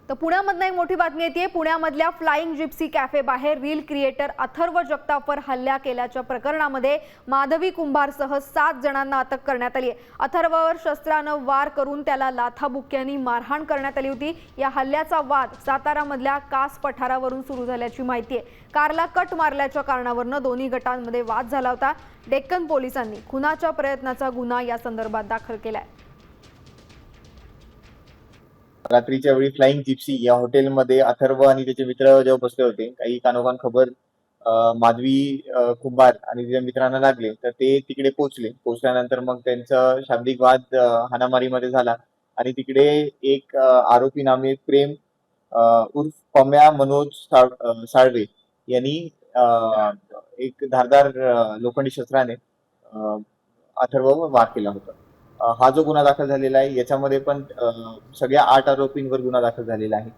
तर पुण्यामधनं एक मोठी बातमी येते। पुण्यामधल्या फ्लाइंग जिप्सी कॅफे बाहेर रील क्रिएटर अथर्व जगतापवर हल्ला केल्याच्या प्रकरणामध्ये माधवी कुंभारसह 7 जणांना अटक करण्यात आली आहे। अथर्ववर शस्त्रानं वार करून त्याला लाथाबुक्क्यांनी मारहाण करण्यात आली होती। या हल्ल्याचा वाद सातारामधल्या कास पठारावरून सुरू झाल्याची माहिती आहे। कारला कट मारल्याच्या कारणावरून दोन्ही गटांमध्ये वाद झाला होता। डेक्कन पोलिसांनी खुनाच्या प्रयत्नाचा गुन्हा या संदर्भात दाखल केलाय। रात्रीच्या वेळी फ्लाइंग जिप्सी या हॉटेलमध्ये अथर्व आणि त्याचे मित्र जेव्हा बसले होते, काही कानोकान खबर माधवी कुंभार आणि तिच्या मित्रांना लागले, तर ते तिकडे पोहोचले। पोहोचल्यानंतर मग त्यांचा शाब्दिक वाद हाणामारीमध्ये झाला आणि तिकडे एक आरोपी नामे प्रेम उर्फ पम्या मनोज साळवे यांनी एक धारदार लोखंडी शस्त्राने अथर्ववर वार केला होता। हा जो गुन्हा दाखल झालेला आहे याच्यामध्ये पण सगळ्या 8 आरोपींवर गुन्हा दाखल झालेला आहे।